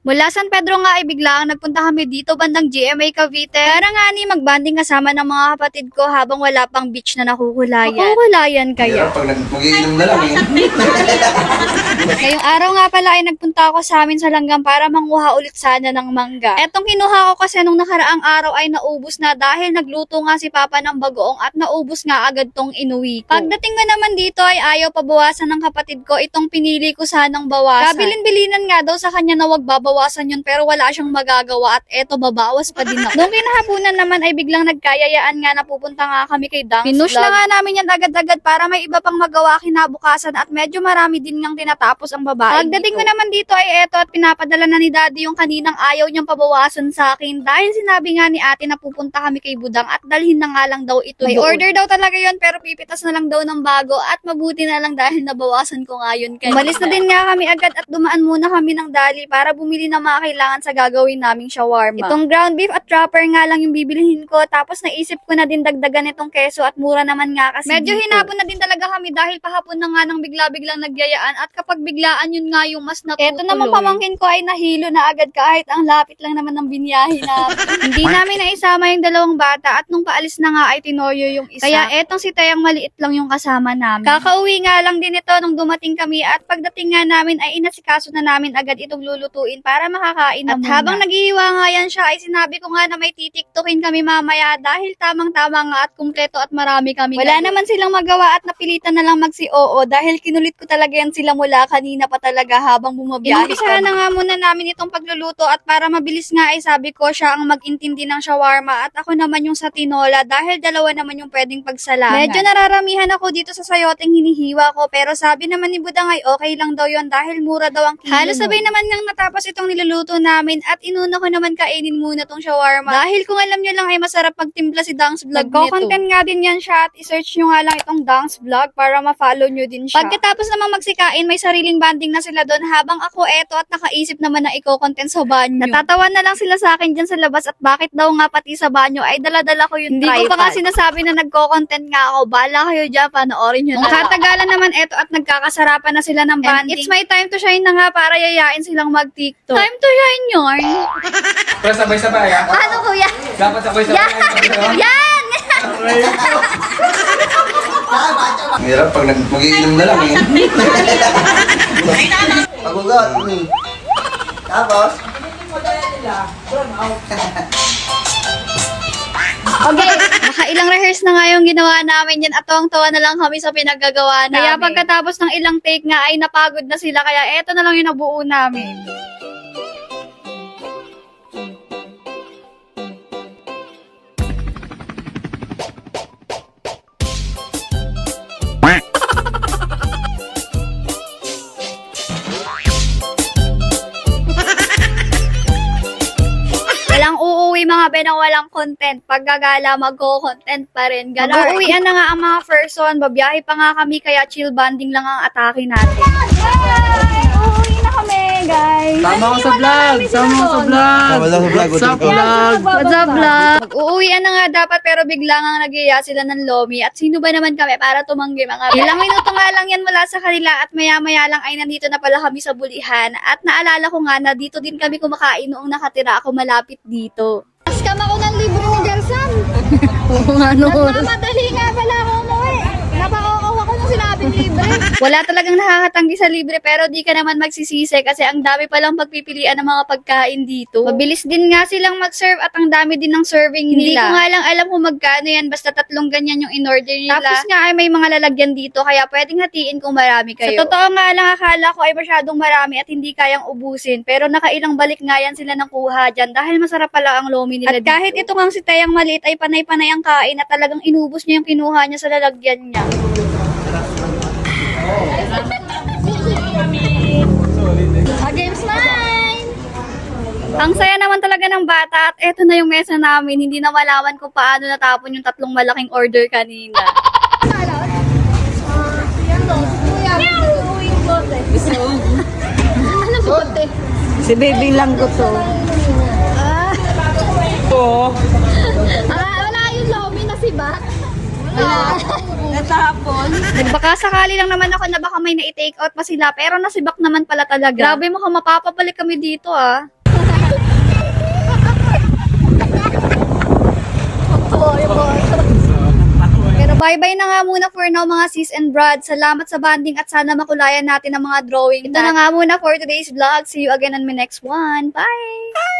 Mula San Pedro nga ay biglang nagpunta kami dito bandang GMA Cavite. Para nga ni magbanding kasama ng mga kapatid ko habang wala pang beach na nakukulayan. Makukulayan kaya? Pag mag-iinom na lang eh. Ngayong araw nga pala ay nagpunta ako sa amin sa Langgam para manguha ulit sana ng mangga. Etong kinuha ko kasi nung nakaraang araw ay naubos na dahil nagluto nga si Papa ng bagoong at naubos nga agad tong inuwi ko. Pagdating ko naman dito ay ayaw pabawasan ng kapatid ko itong pinili ko sanang bawasan. Kabilin-bilinan nga daw sa kanya na wag babawasan yun pero wala siyang magagawa at eto babawas pa din ako. Nung kinahapunan naman ay biglang nagkayayaan nga na pupunta nga kami kay Dance Pinush na nga namin yan agad-agad para may iba pang magawa kinabukasan at medyo marami din ngang tinatapos ang babae. Pagdating ko naman dito ay eto at pinapadala na ni Daddy yung kaninang ayaw niyang pabawasan sa akin dahil sinabi nga ni ate na pupunta kami kay Budang at dalhin na nga lang daw ito may doon. Order daw talaga yun pero pipitas na lang daw ng bago at mabuti na lang dahil nabawasan ko nga yun kanina. Umalis na din nga kami agad at dumaan muna kami ng Dali para bumili ng mga kailangan sa gagawin naming shawarma. Itong ground beef at wrapper nga lang yung bibilihin ko tapos naisip ko na din dagdagan itong keso at mura naman nga kasi medyo hinapon na din talaga kami dahil pahapon na nga nang bigla-biglang nagyayaan at kapag biglaan yun nga yung mas natutuloy. Eto naman pamangkin ko ay nahilo na agad kahit ang lapit lang naman ng biniyahe namin. Hindi namin naisama yung dalawang bata at nung paalis na nga ay tinoyo yung isa. Kaya etong si Tayang maliit lang yung kasama namin. Kakauwi nga lang din ito nung dumating kami at pagdating nga namin ay inasikaso na namin agad itong lulutuin para makakain na muna. At habang naghihiwa nga yan siya ay sinabi ko nga na may titiktokin kami mamaya dahil tamang-tama nga at kumpleto at marami kami. Wala naman silang magawa at napilitan na lang magsi-oo dahil kinulit ko talaga yan sila mula kanina pa talaga habang bumabiyahe. Inumpisahan na nga muna namin itong pagluluto at para mabilis nga ay sabi ko siya ang mag-intindi ng shawarma at ako naman yung sa tinola dahil dalawa naman yung pwedeng pagsalangan. Medyo nararamihan ako dito sa sayoteng hinihiwa ko pero sabi naman ni Budang ay okay lang daw yon dahil mura daw ang kilo. Halos sabay naman ngang natapos itong niluluto namin at inuna ko naman kainin muna tong shawarma dahil kung alam nyo lang ay masarap magtimpla si Dang's Vlog nito. Content nga din yan siya at isearch nyo nga lang itong Dang's Vlog para ma-follow nyo din siya. Pagkatapos namang magsikain may sariling banding na sila doon habang ako eto at nakaisip naman na i-content sa banyo. Natatawa na lang sila sa akin dyan sa labas at bakit daw nga pati sa banyo ay dala-dala ko yung tripod. Hindi ko pa nga sinasabi na nagko-content nga ako. Bahala kayo dyan, panoorin nyo na. Katagalan naman eto at nagkakasarapan na sila ng banding. It's my time to shine na nga para yayain silang mag-TikTok. Time to shine yarn. Pero sabay-sabay ha? Paano kuya? Dapat sabay-sabay. Yan! Ang hirap pag mag-iinom na lang eh. Pagugot. Tapos? Okay, nakailang rehearse na nga yung ginawa namin yan at tuwang-tuwa na lang kami sa pinaggagawa namin. Kaya pagkatapos ng ilang take nga ay napagod na sila kaya eto na lang yung nabuo namin. Walang uuwi mga benang walang content. Paggagala, magko-content pa rin. Mag-uuwian na nga ang mga person. Babiyahe pa nga kami kaya chill banding lang ang atake natin. Uuwi na kami, guys. Tama ko sa vlog! Tama ko sa vlog! What's up, vlog? What's up, vlog? Mag-uuwian na nga dapat pero bigla nga nagyaya sila ng lomi. At sino ba naman kami para tumanggi mga ilang minuto nga lang yan mula sa kanila at maya-maya lang ay nandito na pala kami sa bulihan. At naalala ko nga na dito din kami kumakain noong nakatira ako malapit dito. Askam ako ng libre ni Gersan. Oo nga noon. Nagmamadali nga pala ako umuwi. Napakakaw ako nung sinabing libre. Wala talagang nakakatanggi sa libre pero di ka naman magsisisi kasi ang dami palang pagpipilian ng mga pagkain dito. Mabilis din nga silang mag-serve at ang dami din ng serving nila. Hindi ko nga lang alam kung magkano yan basta 3 ganyan yung in-order nila. Tapos nga ay may mga lalagyan dito kaya pwedeng hatiin kung marami kayo. Sa totoo nga lang akala ko ay masyadong marami at hindi kayang ubusin pero nakailang balik nga yan sila ng kuha dyan dahil masarap pala ang lomi nila. At kahit ito kang si Tayang maliit ay panay-panay ang kain at talagang inubos niya yung kinuha niya sa lalagyan niya. Games 9! Ang saya naman talaga ng bata at eto na yung mesa namin. Hindi na malaman kung paano natapon yung 3 malaking order kanina. Si baby lang ko to. Wala yung lomi na si Bat. Nagbaka sakali lang naman ako na baka may na-take out pa sila, pero nasibak naman pala talaga. Grabe, mukhang mapapabalik kami dito ah. Pero bye-bye na nga muna for now mga sis and brad. Salamat sa banding at sana makulayan natin ang mga drawing. Ito na nga muna for today's vlog. See you again on my next one. Bye!